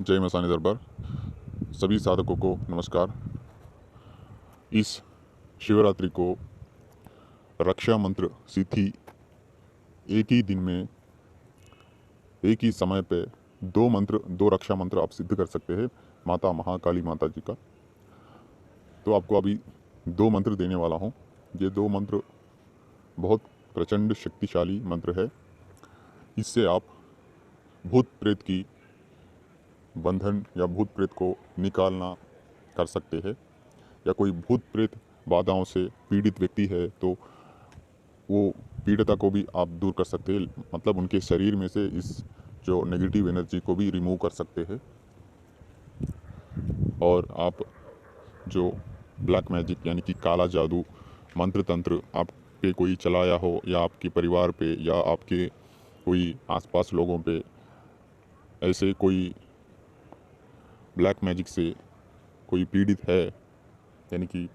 जय मसानी दरबार। सभी साधकों को नमस्कार। इस शिवरात्रि को रक्षा मंत्र सिद्धि एक ही दिन में एक ही समय पे दो रक्षा मंत्र आप सिद्ध कर सकते हैं माता महाकाली माता जी का। तो आपको अभी दो मंत्र देने वाला हूँ। ये दो मंत्र बहुत प्रचंड शक्तिशाली मंत्र है। इससे आप भूत प्रेत की बंधन या भूत प्रेत को निकालना कर सकते हैं, या कोई भूत प्रेत बाधाओं से पीड़ित व्यक्ति है तो वो पीड़िता को भी आप दूर कर सकते हैं, मतलब उनके शरीर में से इस जो नेगेटिव एनर्जी को भी रिमूव कर सकते हैं। और आप जो ब्लैक मैजिक यानी कि काला जादू मंत्र तंत्र आप पे कोई चलाया हो, या आपके परिवार पे या आपके कोई आसपास लोगों पे ऐसे कोई ब्लैक मैजिक से कोई पीड़ित है, यानी कि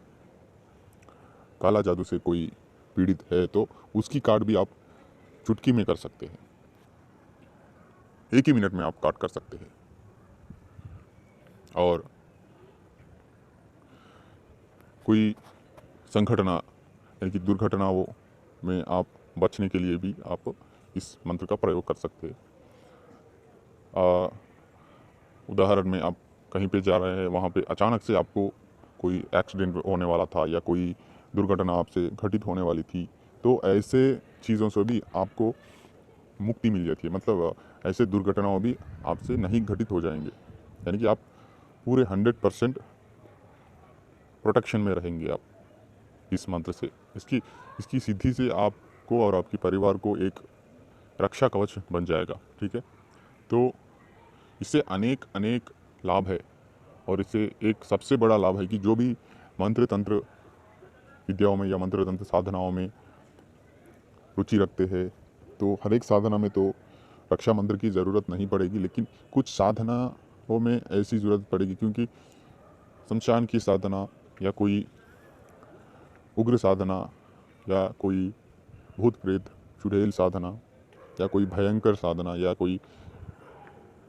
काला जादू से कोई पीड़ित है, तो उसकी कार्ड भी आप चुटकी में कर सकते हैं। एक ही मिनट में आप काट कर सकते हैं। और कोई संघटना यानी कि दुर्घटनाओं में आप बचने के लिए भी आप इस मंत्र का प्रयोग कर सकते हैं। उदाहरण में आप कहीं पे जा रहे हैं, वहाँ पे अचानक से आपको कोई एक्सीडेंट होने वाला था या कोई दुर्घटना आपसे घटित होने वाली थी, तो ऐसे चीज़ों से भी आपको मुक्ति मिल जाती है। मतलब ऐसे दुर्घटनाओं भी आपसे नहीं घटित हो जाएंगे, यानी कि आप पूरे 100% प्रोटेक्शन में रहेंगे आप इस मंत्र से। इसकी सिद्धि से आपको और आपके परिवार को एक रक्षा कवच बन जाएगा। ठीक है, तो इससे अनेक अनेक लाभ है। और इससे एक सबसे बड़ा लाभ है कि जो भी मंत्र तंत्र विद्याओं में या मंत्र तंत्र साधनाओं में रुचि रखते हैं, तो हर एक साधना में तो रक्षा मंत्र की ज़रूरत नहीं पड़ेगी, लेकिन कुछ साधनाओं में ऐसी ज़रूरत पड़ेगी, क्योंकि शमशान की साधना या कोई उग्र साधना या कोई भूत प्रेत चुड़ैल साधना या कोई भयंकर साधना या कोई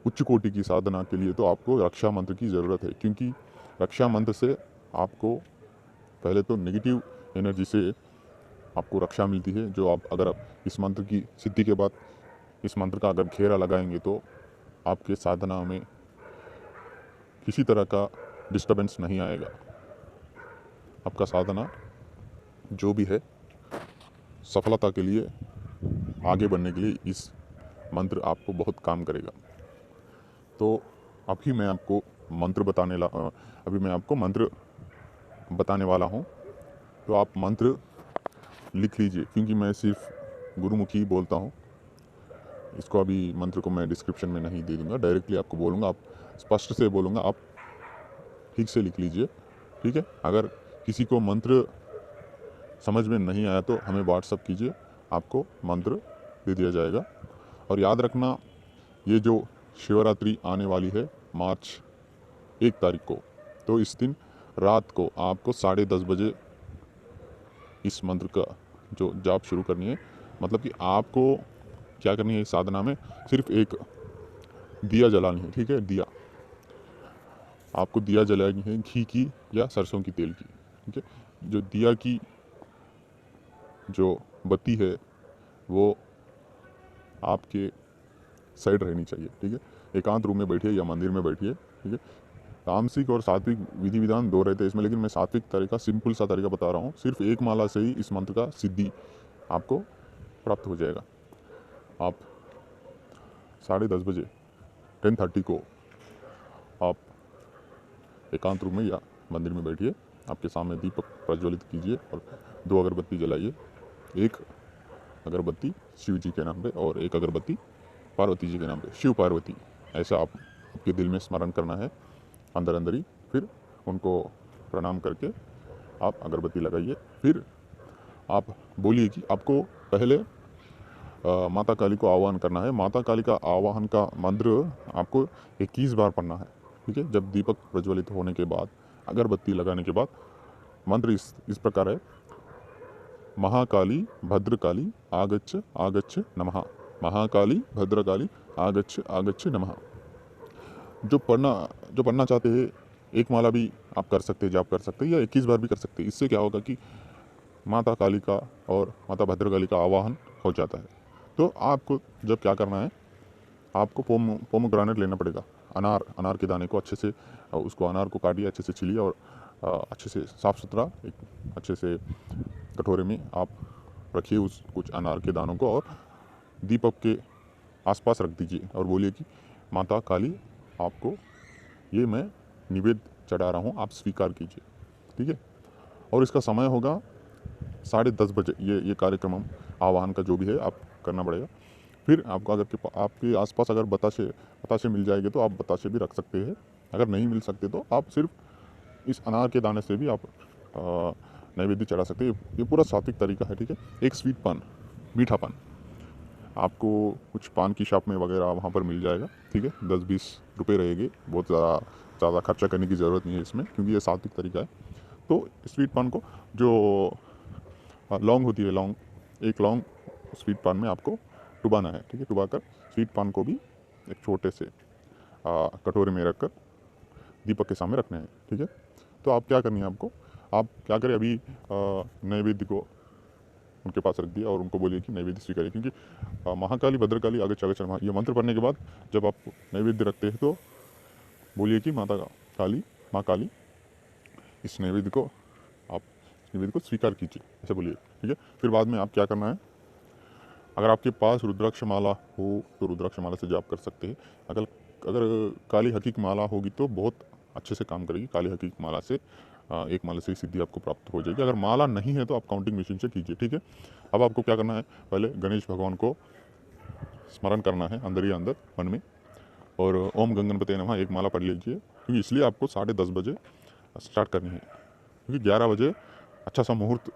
उच्च कोटि की साधना के लिए तो आपको रक्षा मंत्र की ज़रूरत है। क्योंकि रक्षा मंत्र से आपको पहले तो नेगेटिव एनर्जी से आपको रक्षा मिलती है, जो आप अगर इस मंत्र की सिद्धि के बाद इस मंत्र का अगर घेरा लगाएंगे तो आपके साधना में किसी तरह का डिस्टर्बेंस नहीं आएगा। आपका साधना जो भी है सफलता के लिए, आगे बढ़ने के लिए इस मंत्र आपको बहुत काम करेगा। तो अभी मैं आपको मंत्र बताने वाला हूँ। तो आप मंत्र लिख लीजिए, क्योंकि मैं सिर्फ गुरुमुखी बोलता हूँ। इसको अभी मंत्र को मैं डिस्क्रिप्शन में नहीं दे दूँगा, डायरेक्टली आपको बोलूँगा, आप स्पष्ट से बोलूँगा, आप ठीक से लिख लीजिए। ठीक है, अगर किसी को मंत्र समझ में नहीं आया तो हमें व्हाट्सअप कीजिए, आपको मंत्र दे दिया जाएगा। और याद रखना, ये जो शिवरात्रि आने वाली है मार्च 1 तारीख को, तो इस दिन रात को आपको 10:30 बजे इस मंत्र का जो जाप शुरू करनी है। मतलब कि आपको क्या करनी है, इस साधना में सिर्फ एक दिया जलानी है। ठीक है, दिया आपको दिया जलानी है, घी की या सरसों की तेल की। ठीक है, जो दिया की जो बत्ती है वो आपके साइड रहनी चाहिए। ठीक है, एकांत रूम में बैठिए या मंदिर में बैठिए। ठीक है, तामसिक और सात्विक विधि विधान दो रहते हैं इसमें, लेकिन मैं सात्विक तरीका, सिंपल सा तरीका बता रहा हूँ। सिर्फ एक माला से ही इस मंत्र का सिद्धि आपको प्राप्त हो जाएगा। आप 10:30 बजे 10:30 को आप एकांत रूम में या मंदिर में बैठिए, आपके सामने दीपक प्रज्वलित कीजिए और 2 अगरबत्ती जलाइए। एक अगरबत्ती शिव जी के नाम पे और एक अगरबत्ती पार्वती जी के नाम पे, शिव पार्वती, ऐसा आपके दिल में स्मरण करना है अंदर अंदर ही। फिर उनको प्रणाम करके आप अगरबत्ती लगाइए। फिर आप बोलिए कि आपको पहले माता काली को आह्वान करना है। माता काली का आह्वान का मंत्र आपको 21 बार पढ़ना है। ठीक है, जब दीपक प्रज्वलित होने के बाद, अगरबत्ती लगाने के बाद मंत्र इस प्रकार है: महाकाली भद्रकाली आगच्छ आगच्छ नमः। महाकाली भद्रकाली आगच्छ आगच्छ नमः। जो पढ़ना चाहते हैं, एक माला भी आप कर सकते हैं, जाप कर सकते हैं, या 21 बार भी कर सकते हैं। इससे क्या होगा कि माता काली का और माता भद्रकाली का आवाहन हो जाता है। तो आपको जब क्या करना है, आपको पोमोग्रेनेट लेना पड़ेगा। अनार के दाने को अच्छे से, उसको अनार को काटिए, अच्छे से छीलिए और अच्छे से साफ़ सुथरा एक अच्छे से कटोरे में आप रखिए उस कुछ अनार के दानों को, और दीपक के आसपास रख दीजिए और बोलिए कि माता काली, आपको ये मैं निवेद्य चढ़ा रहा हूँ, आप स्वीकार कीजिए। ठीक है। और इसका समय होगा 10:30 बजे। ये कार्यक्रम हम आवाहन का जो भी है आप करना पड़ेगा। फिर आपको अगर आपके आसपास अगर बताशे मिल जाएंगे तो आप बताशे भी रख सकते हैं। अगर नहीं मिल सकते तो आप सिर्फ इस अनार के दाने से भी आप नैवेद्य चढ़ा सकते हैं। ये पूरा सात्विक तरीका है। ठीक है। एक स्वीट पान, मीठा पान, आपको कुछ पान की शॉप में वगैरह वहाँ पर मिल जाएगा। ठीक है। 10-20 रुपये रहेंगे, बहुत ज़्यादा खर्चा करने की ज़रूरत नहीं है इसमें, क्योंकि ये सात्विक तरीका है। तो स्वीट पान को, जो लौंग होती है, एक लौंग स्वीट पान में आपको डुबाना है। ठीक है। डुबाकर स्वीट पान को भी एक छोटे से कटोरे में रखकर दीपक के सामने रखना है। ठीक है। तो आप क्या करनी है, आप क्या करें, अभी नैवेद्य को उनके पास रख दिया और उनको बोलिए कि नैवेद्य स्वीकारिए, क्योंकि महाकाली भद्रकाली आगे चगे ये मंत्र पढ़ने के बाद जब आप नैवेद्य रखते हैं तो बोलिए कि माँ काली, इस नैवेद्य को स्वीकार कीजिए, ऐसे बोलिए। ठीक है। फिर बाद में आप क्या करना है, अगर आपके पास रुद्राक्ष माला हो तो रुद्राक्ष माला से जाप कर सकते हैं। अगर काली हकीक माला होगी तो बहुत अच्छे से काम करेगी। काली हकीक माला से एक माला से ही सिद्धि आपको प्राप्त हो जाएगी। अगर माला नहीं है तो आप काउंटिंग मशीन से कीजिए। ठीक है। अब आपको क्या करना है, पहले गणेश भगवान को स्मरण करना है अंदर ही अंदर मन में, और ओम गंगनपते नमः एक माला पढ़ लीजिए, क्योंकि इसलिए आपको 10:30 बजे स्टार्ट करनी है, क्योंकि 11 बजे अच्छा सा मुहूर्त,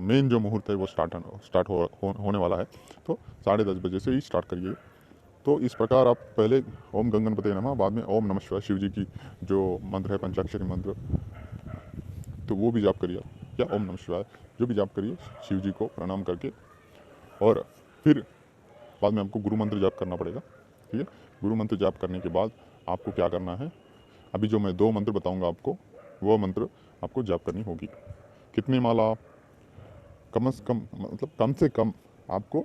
मेन जो मुहूर्त है वो स्टार्ट होने वाला है। तो 10:30 बजे से ही स्टार्ट करिए। तो इस प्रकार आप पहले ओम गंगनपते नमः, बाद में ओम नमः शिवाय, शिव जी की जो मंत्र है पंचाक्षरी मंत्र, तो वो भी जाप करिए, या ओम नमः शिवाय जो भी जाप करिए शिव जी को प्रणाम करके। और फिर बाद में आपको गुरु मंत्र जाप करना पड़ेगा। ठीक है। गुरु मंत्र जाप करने के बाद आपको क्या करना है, अभी जो मैं 2 मंत्र बताऊंगा आपको, वो मंत्र आपको जाप करनी होगी। कितनी माला, कम से कम आपको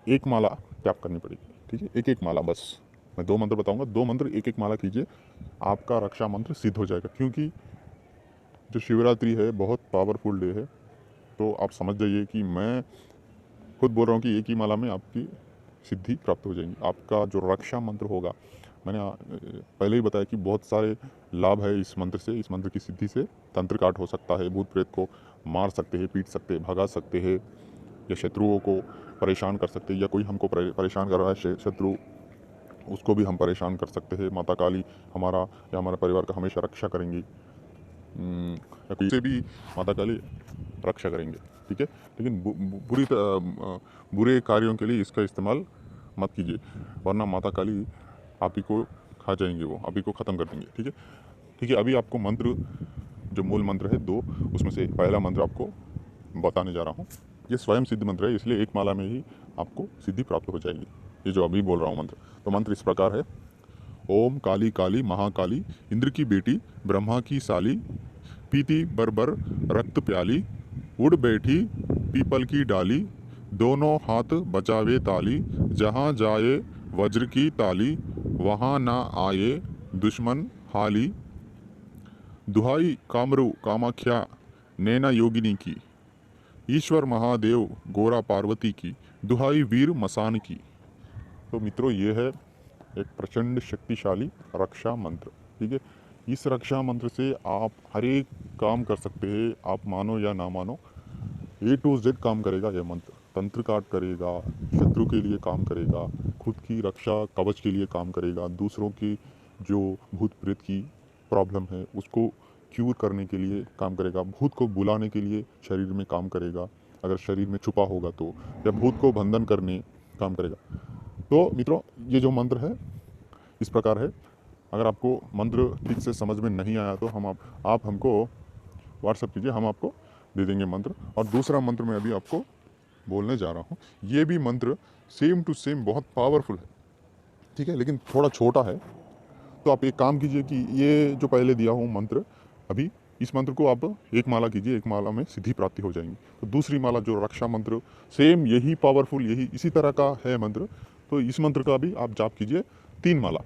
1 माला जाप करनी पड़ेगी। ठीक है। एक माला बस। मैं 2 मंत्र बताऊंगा, 2 मंत्र एक माला कीजिए, आपका रक्षा मंत्र सिद्ध हो जाएगा। क्योंकि जो शिवरात्रि है बहुत पावरफुल डे है, तो आप समझ जाइए कि मैं खुद बोल रहा हूँ कि एक ही माला में आपकी सिद्धि प्राप्त हो जाएगी। आपका जो रक्षा मंत्र होगा, मैंने पहले ही बताया कि बहुत सारे लाभ है इस मंत्र से। इस मंत्र की सिद्धि से तंत्र काट हो सकता है, भूत प्रेत को मार सकते हैं, पीट सकते हैं, भगा सकते हैं, या शत्रुओं को परेशान कर सकते हैं, या कोई हमको परेशान कर रहा है शत्रु, उसको भी हम परेशान कर सकते हैं। माता काली हमारा या हमारे परिवार का हमेशा रक्षा करेंगी, या कोई से भी माता काली रक्षा करेंगे। ठीक है। लेकिन बुरे कार्यों के लिए इसका इस्तेमाल मत कीजिए, वरना माता काली आप ही को खा जाएंगे, वो आप ही को ख़त्म कर देंगे। ठीक है। ठीक है। अभी आपको मंत्र, जो मूल मंत्र है 2, उसमें से पहला मंत्र आपको बताने जा रहा हूँ। ये स्वयं सिद्ध मंत्र है, इसलिए एक माला में ही आपको सिद्धि प्राप्त हो जाएगी। ये जो अभी बोल रहा हूँ मंत्र, तो मंत्र इस प्रकार है। ओम काली काली महाकाली, इंद्र की बेटी, ब्रह्मा की साली, पीती बरबर रक्त प्याली, उड़ बैठी पीपल की डाली, दोनों हाथ बचावे ताली, जहाँ जाए वज्र की ताली, वहाँ ना आए दुश्मन हाली, दुहाई कामरू कामाख्या नैना योगिनी की, ईश्वर महादेव गोरा पार्वती की, दुहाई वीर मसान की। तो मित्रों, ये है एक प्रचंड शक्तिशाली रक्षा मंत्र। ठीक है। इस रक्षा मंत्र से आप हर एक काम कर सकते हैं, आप मानो या ना मानो, A to Z काम करेगा यह मंत्र। तंत्र काट करेगा, शत्रु के लिए काम करेगा, खुद की रक्षा कवच के लिए काम करेगा, दूसरों की जो भूत प्रेत की प्रॉब्लम है उसको क्यूर करने के लिए काम करेगा, भूत को बुलाने के लिए शरीर में काम करेगा, अगर शरीर में छुपा होगा तो, या भूत को बंधन करने काम करेगा। तो मित्रों, ये जो मंत्र है इस प्रकार है। अगर आपको मंत्र ठीक से समझ में नहीं आया तो आप हमको व्हाट्सएप कीजिए, हम आपको दे देंगे मंत्र। और दूसरा मंत्र मैं अभी आपको बोलने जा रहा हूँ, ये भी मंत्र सेम टू सेम बहुत पावरफुल है। ठीक है। लेकिन थोड़ा छोटा है, तो आप एक काम कीजिए कि ये जो पहले दिया हूँ मंत्र, अभी इस मंत्र को आप एक माला कीजिए, एक माला में सिद्धि प्राप्ति हो जाएंगी। तो दूसरी माला जो रक्षा मंत्र, सेम यही पावरफुल, यही इसी तरह का है मंत्र, तो इस मंत्र का भी आप जाप कीजिए 3 माला।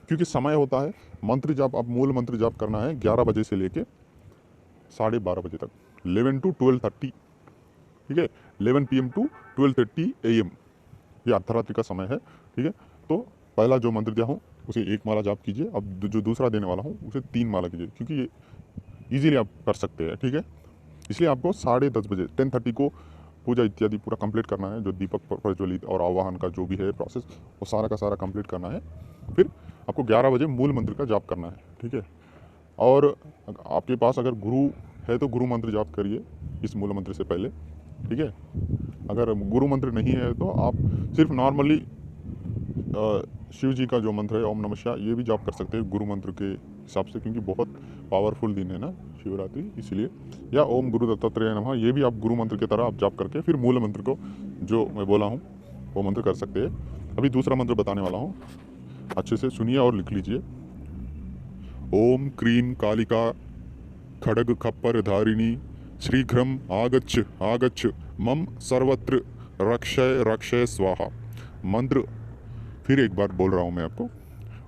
क्योंकि समय होता है, मंत्र जाप, आप मूल मंत्र जाप करना है 11 बजे से लेके 12:30 बजे तक, 11 to 12:30, ठीक है, 11 PM to 12:30 AM, ये अर्धरात्रि का समय है, ठीक है। तो पहला जो मंत्र दिया हूँ उसे एक माला जाप कीजिए, अब जो दूसरा देने वाला हूँ उसे 3 माला कीजिए, क्योंकि ये ईजिली आप कर सकते हैं, ठीक है। इसलिए आपको 10:30 बजे 10:30 को पूजा इत्यादि पूरा कंप्लीट करना है, जो दीपक प्रज्वलित और आवाहन का जो भी है प्रोसेस, वो सारा का सारा कंप्लीट करना है। फिर आपको 11 बजे मूल मंत्र का जाप करना है, ठीक है। और आपके पास अगर गुरु है तो गुरु मंत्र जाप करिए इस मूल मंत्र से पहले, ठीक है। अगर गुरु मंत्र नहीं है तो आप सिर्फ नॉर्मली शिव जी का जो मंत्र है ओम नमः शिवाय, ये भी जाप कर सकते हैं गुरु मंत्र के हिसाब से, क्योंकि बहुत पावरफुल दिन है ना शिवरात्रि, इसलिए। या ओम गुरु दत्तात्रेय नमः, ये भी आप गुरु मंत्र की तरह आप जाप करके फिर मूल मंत्र को जो मैं बोला हूँ वो मंत्र कर सकते हैं। अभी दूसरा मंत्र बताने वाला हूँ, अच्छे से सुनिए और लिख लीजिए। ओम क्रीम कालिका खड्ग खप्पर धारिणी शीघ्रम आगच्छ आगच्छ मम सर्वत्र रक्षय रक्षय स्वाहा। मंत्र फिर एक बार बोल रहा हूँ मैं आपको।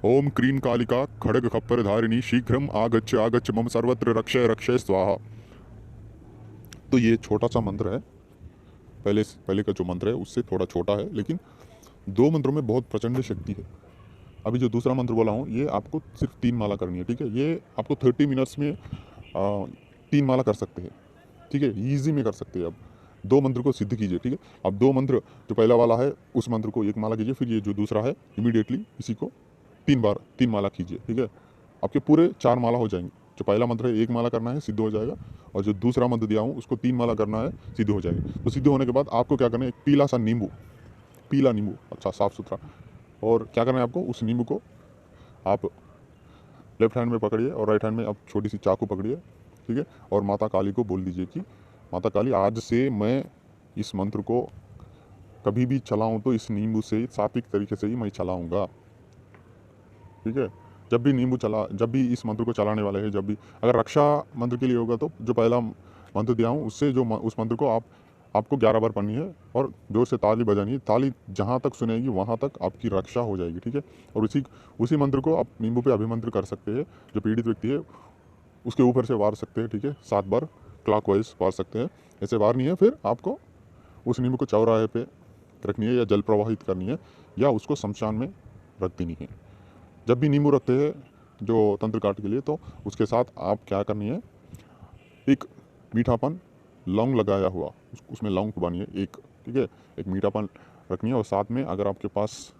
ओम क्रीम कालिका खड्ग खप्पर धारिणी शीघ्रम आगच्छ आगच्छ मम सर्वत्र रक्षय रक्षय स्वाहा। तो ये छोटा सा मंत्र है, पहले का जो मंत्र है उससे थोड़ा छोटा है, लेकिन 2 मंत्रों में बहुत प्रचंड शक्ति है। अभी जो दूसरा मंत्र बोला हूँ ये आपको सिर्फ 3 माला करनी है, ठीक है। ये आपको 30 मिनट्स में 3 माला कर सकते हैं, ठीक है, ईजी में कर सकते हैं। अब 2 मंत्र को सिद्ध कीजिए, ठीक है। अब 2 मंत्र, जो पहला वाला है उस मंत्र को 1 माला कीजिए, फिर ये जो दूसरा है इमीडिएटली इसी को 3 माला कीजिए, ठीक है। आपके पूरे 4 माला हो जाएंगे। जो पहला मंत्र है 1 माला करना है, सिद्ध हो जाएगा, और जो दूसरा मंत्र दिया हूँ उसको 3 माला करना है, सिद्ध हो जाएगा। तो सिद्ध होने के बाद आपको क्या करना है, एक पीला सा नींबू, पीला नींबू, अच्छा साफ़ सुथरा, और क्या करना है आपको, उस नींबू को आप लेफ्ट हैंड में पकड़िए और राइट हैंड में आप छोटी सी चाकू पकड़िए, ठीक है। और माता काली को बोल दीजिए कि माता काली, आज से मैं इस मंत्र को कभी भी चलाऊं तो इस नींबू से सात्विक तरीके से ही मैं चलाऊंगा, ठीक है। जब भी इस मंत्र को चलाने वाले हैं, जब भी, अगर रक्षा मंत्र के लिए होगा तो जो पहला मंत्र दिया हूँ उससे उस मंत्र को आपको 11 बार पढ़नी है, और जोर से ताली बजानी है। ताली जहाँ तक सुनेगी वहाँ तक आपकी रक्षा हो जाएगी, ठीक है। और उसी मंत्र को आप नींबू पे अभिमंत्र कर सकते हैं। जो पीड़ित व्यक्ति है उसके ऊपर से वार सकते हैं, ठीक है, 7 बार क्लॉकवाइज वार सकते हैं, ऐसे वारनी है। फिर आपको उस नींबू को चौराहे पे रखनी है, या जल प्रवाहित करनी है, या उसको शमशान में रख देनी है। जब भी नींबू रखते हैं जो तंत्र काट के लिए, तो उसके साथ आप क्या करनी है, एक मीठापन लौंग लगाया हुआ, उसमें लौंग खुबानी है एक, ठीक है, एक मीठापन रखनी है। और साथ में अगर आपके पास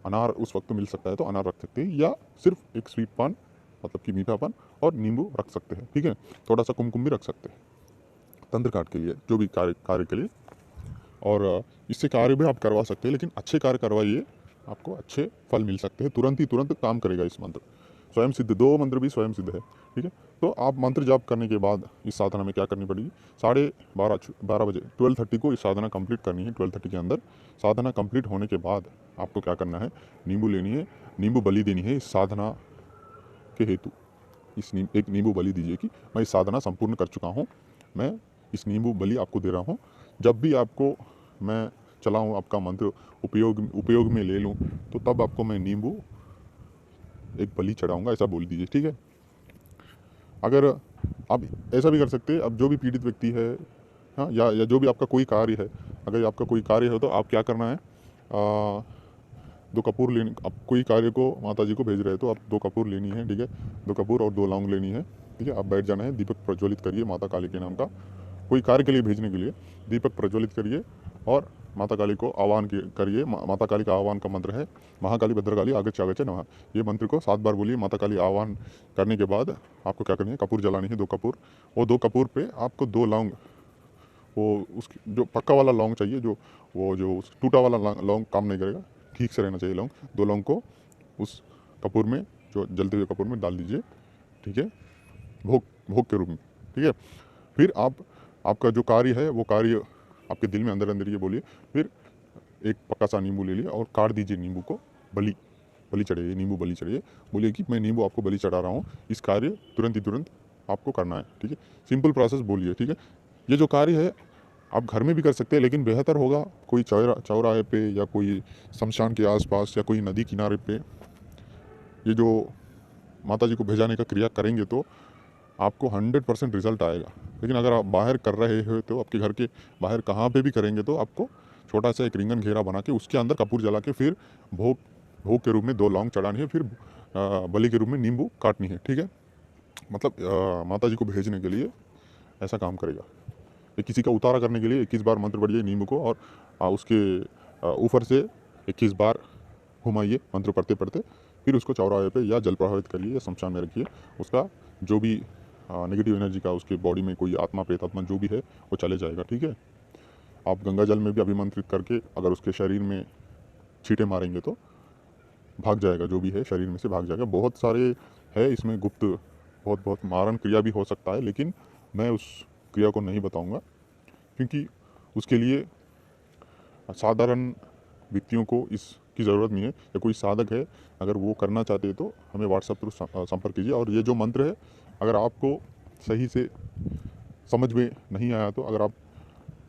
अनार उस वक्त मिल सकता है तो अनार रख सकते हैं, या सिर्फ एक स्वीट पान, मतलब कि मीठापन और नींबू रख सकते हैं, ठीक है। थोड़ा सा कुमकुम भी रख सकते हैं तंत्र काट के लिए, जो भी कार्य के लिए। और इससे कार्य भी आप करवा सकते हैं, लेकिन अच्छे कार्य करवाइए, आपको अच्छे फल मिल सकते हैं, तुरंत काम करेगा इस मंत्र। स्वयं सिद्ध, 2 मंत्र भी स्वयं सिद्ध है, ठीक है। तो आप मंत्र जाप करने के बाद इस साधना में क्या करनी पड़ेगी, 12:30 बजे 12:30 को इस साधना कंप्लीट करनी है। 12:30 के अंदर साधना कंप्लीट होने के बाद आपको क्या करना है, नींबू लेनी है, नींबू बलि देनी है इस साधना के हेतु। एक नींबू बलि दीजिए कि मैं इस साधना संपूर्ण कर चुका हूँ, मैं इस नींबू बलि आपको दे रहा हूँ। जब भी आपको मैं चलाऊँ, आपका मंत्र उपयोग में ले लूँ, तो तब आपको मैं नींबू एक बलि चढ़ाऊँगा, ऐसा बोल दीजिए, ठीक है। अगर आप ऐसा भी कर सकते हैं, अब जो भी पीड़ित व्यक्ति है, हाँ, या जो भी आपका कोई कार्य है, अगर आपका कोई कार्य है तो आप क्या करना है, 2 कपूर लेने, आप कोई कार्य को माता जी को भेज रहे हैं तो आप 2 कपूर लेनी है, ठीक है, 2 कपूर और 2 लौंग लेनी है, ठीक है। आप बैठ जाना है, दीपक प्रज्वलित करिए माता काली के नाम का, कोई कार्य के लिए भेजने के लिए दीपक प्रज्वलित करिए, और माता काली को आह्वान करिए। माता काली का आह्वान का मंत्र है महाकाली भद्रकाली आगच्छ आगच्छ नमः। ये मंत्र को 7 बार बोलिए। माता काली आह्वान करने के बाद आपको क्या करनी है, कपूर जलानी है, 2 कपूर। वो 2 कपूर पे आपको 2 लौंग, वो उसकी जो पक्का वाला लौंग चाहिए, जो टूटा वाला लौंग काम नहीं करेगा, ठीक से रहना चाहिए लौंग। 2 लौंग को उस कपूर में, जो जलते हुए कपूर में डाल दीजिए, ठीक है, भोग के रूप में, ठीक है। फिर आपका जो कार्य है वो कार्य आपके दिल में अंदर अंदर ये बोलिए। फिर एक पक्का सा नींबू ले लिया और काट दीजिए नींबू को बलि, बलि चढ़ाइए, नींबू बलि चढ़ाइए, बोलिए कि मैं नींबू आपको बलि चढ़ा रहा हूँ, इस कार्य तुरंत ही तुरंत आपको करना है। ठीक है, सिंपल प्रोसेस बोलिए। ठीक है, ये जो कार्य है आप घर में भी कर सकते हैं, लेकिन बेहतर होगा कोई चौराहे पे या कोई शमशान के आसपास या कोई नदी किनारे पे ये जो माता जी को भेजाने का क्रिया करेंगे तो आपको 100% रिजल्ट आएगा। लेकिन अगर आप बाहर कर रहे हो तो आपके घर के बाहर कहाँ पे भी करेंगे तो आपको छोटा सा एक रिंगन घेरा बना के उसके अंदर कपूर जला के फिर भोग भोग के रूप में 2 लौंग चढ़ानी है, फिर बलि के रूप में नींबू काटनी है। ठीक है, मतलब माता जी को भेजने के लिए ऐसा काम करेगा। ये किसी का उतारा करने के लिए 21 बार मंत्र पढ़िए नींबू को, और उसके ऊपर से 21 बार घुमाइए मंत्र पढ़ते पढ़ते, फिर उसको चौराहे पे या जल प्रभावित करिए या शमशान में रखिए। उसका जो भी नेगेटिव एनर्जी का उसके बॉडी में कोई आत्मा प्रेत आत्मा जो भी है वो चले जाएगा। ठीक है, आप गंगा जल में भी अभिमंत्रित करके अगर उसके शरीर में छींटे मारेंगे तो भाग जाएगा, जो भी है शरीर में से भाग जाएगा। बहुत सारे है इसमें गुप्त, बहुत मारण क्रिया भी हो सकता है, लेकिन मैं उस क्रिया को नहीं बताऊंगा क्योंकि उसके लिए साधारण व्यक्तियों को इसकी ज़रूरत नहीं है। या कोई साधक है अगर वो करना चाहते हैं तो हमें व्हाट्सएप थ्रू संपर्क कीजिए। और ये जो मंत्र है अगर आपको सही से समझ में नहीं आया तो अगर आप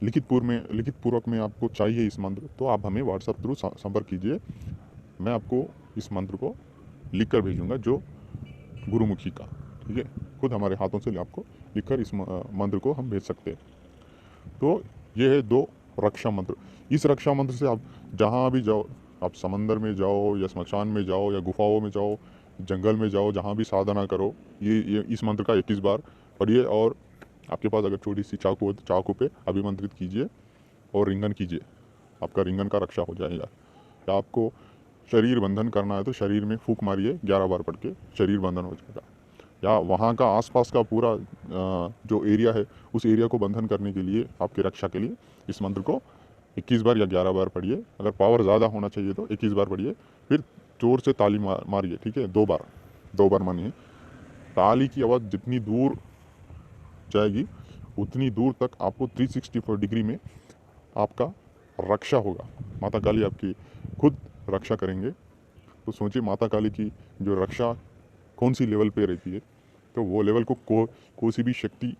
लिखित पूर्वक में आपको चाहिए इस मंत्र तो आप हमें व्हाट्सएप थ्रू संपर्क कीजिए। मैं आपको इस मंत्र को लिख कर भेजूँगा जो गुरुमुखी का। ठीक है, खुद हमारे हाथों से आपको लिखकर इस मंत्र को हम भेज सकते हैं। तो ये है 2 रक्षा मंत्र। इस रक्षा मंत्र से आप जहाँ भी जाओ, आप समंदर में जाओ या स्मशान में जाओ या गुफाओं में जाओ, जंगल में जाओ, जहाँ भी साधना करो, ये इस मंत्र का 21 बार पढ़िए। और आपके पास अगर छोटी सी चाकू हो तो चाकू पे अभिमंत्रित कीजिए और रिंगन कीजिए, आपका रिंगन का रक्षा हो जाएगा। या आपको शरीर बंधन करना है तो शरीर में फूंक मारिए 11 बार पढ़ के, शरीर बंधन हो जाएगा। या वहाँ का आसपास का पूरा जो एरिया है उस एरिया को बंधन करने के लिए, आपकी रक्षा के लिए इस मंत्र को 21 बार या 11 बार पढ़िए। अगर पावर ज़्यादा होना चाहिए तो 21 बार पढ़िए, फिर जोर से ताली मारिए। ठीक है, 2 बार मानिए। ताली की आवाज़ जितनी दूर जाएगी उतनी दूर तक आपको 364 डिग्री में आपका रक्षा होगा। माता काली आपकी खुद रक्षा करेंगे। तो सोचिए माता काली की जो रक्षा कौन सी लेवल पे रहती है, तो वो लेवल को कोई सी भी शक्ति,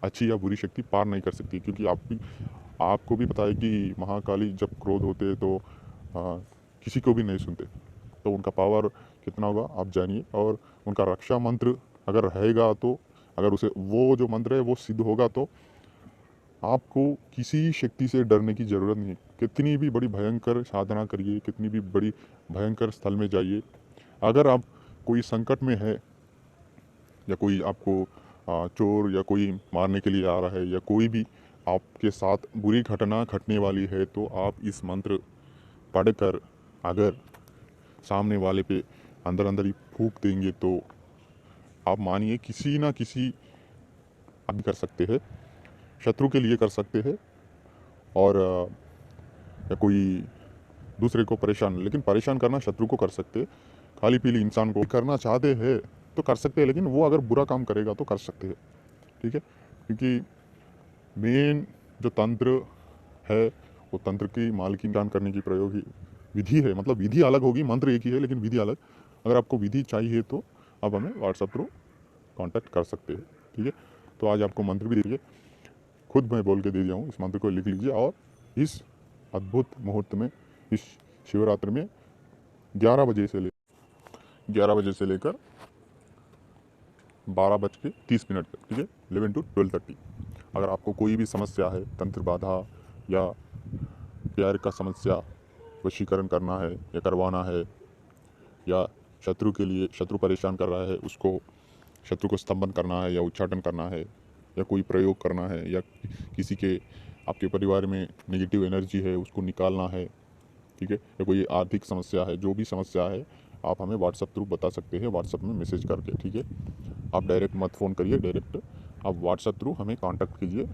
अच्छी या बुरी शक्ति पार नहीं कर सकती। क्योंकि आपको भी पता है कि महाकाली जब क्रोध होते हैं तो किसी को भी नहीं सुनते, तो उनका पावर कितना होगा आप जानिए। और उनका रक्षा मंत्र अगर रहेगा तो, अगर उसे वो जो मंत्र है वो सिद्ध होगा तो आपको किसी शक्ति से डरने की ज़रूरत नहीं। कितनी भी बड़ी भयंकर साधना करिए, कितनी भी बड़ी भयंकर स्थल में जाइए, अगर आप कोई संकट में है या कोई आपको चोर या कोई मारने के लिए आ रहा है या कोई भी आपके साथ बुरी घटना घटने वाली है, तो आप इस मंत्र पढ़कर अगर सामने वाले पे अंदर अंदर ही फूंक देंगे तो आप मानिए किसी ना किसी आप कर सकते हैं, शत्रु के लिए कर सकते हैं। और या कोई दूसरे को परेशान, लेकिन परेशान करना शत्रु को कर सकते, खाली पीली इंसान को करना चाहते हैं तो कर सकते हैं, लेकिन वो अगर बुरा काम करेगा तो कर सकते हैं। ठीक है, क्योंकि मेन जो तंत्र है वो तंत्र की मालकी दान करने की प्रयोग ही विधि है। मतलब विधि अलग होगी, मंत्र एक ही है लेकिन विधि अलग। अगर आपको विधि चाहिए तो आप हमें व्हाट्सएप थ्रू कांटेक्ट कर सकते हैं। ठीक है, तो आज आपको मंत्र भी दीजिए, खुद मैं बोल के दे दिया हूँ, इस मंत्र को लिख लीजिए। और इस अद्भुत मुहूर्त में, इस शिवरात्रि में 11 बजे से लेकर 12:30 तक, ठीक है, 11 to 12:30। अगर आपको कोई भी समस्या है, तंत्र बाधा या प्यार का समस्या वशीकरण करना है या करवाना है, या शत्रु के लिए, शत्रु परेशान कर रहा है उसको, शत्रु को स्तंभन करना है या उच्चाटन करना है या कोई प्रयोग करना है, या किसी के आपके परिवार में नेगेटिव एनर्जी है उसको निकालना है, ठीक है, या कोई आर्थिक समस्या है, जो भी समस्या है आप हमें व्हाट्सएप थ्रू बता सकते हैं, व्हाट्सएप में मैसेज करके। ठीक है, आप डायरेक्ट मत फ़ोन करिए, डायरेक्ट आप व्हाट्सएप थ्रू हमें कांटेक्ट कीजिए।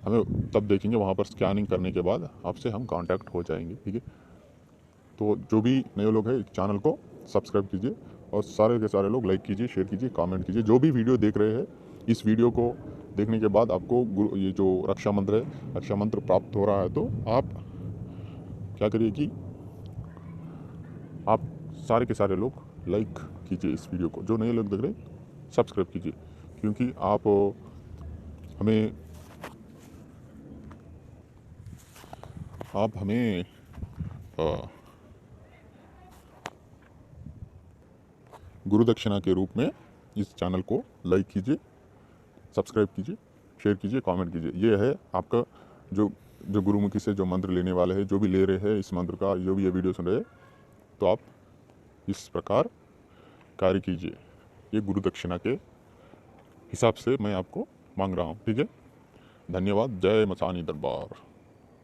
हमें तब देखेंगे, वहाँ पर स्कैनिंग करने के बाद आपसे हम कांटेक्ट हो जाएंगे। ठीक है, तो जो भी नए लोग हैं चैनल को सब्सक्राइब कीजिए और सारे के सारे लोग लाइक कीजिए, शेयर कीजिए, कमेंट कीजिए। जो भी वीडियो देख रहे हैं, इस वीडियो को देखने के बाद आपको ये जो रक्षा मंत्र है, रक्षा मंत्र प्राप्त हो रहा है, तो आप क्या करिए कि आप सारे के सारे लोग लाइक कीजिए इस वीडियो को, जो नए लोग देख रहे हैं सब्सक्राइब कीजिए, क्योंकि आप हमें गुरु दक्षिणा के रूप में इस चैनल को लाइक कीजिए, सब्सक्राइब कीजिए, शेयर कीजिए, कमेंट कीजिए। ये है आपका जो गुरुमुखी से जो मंत्र लेने वाले हैं, जो भी ले रहे हैं इस मंत्र का, जो भी ये वीडियो सुन रहे हैं, तो आप इस प्रकार कार्य कीजिए। ये गुरु दक्षिणा के हिसाब से मैं आपको मांग रहा हूँ, ठीक है। धन्यवाद। जय मसानी दरबार।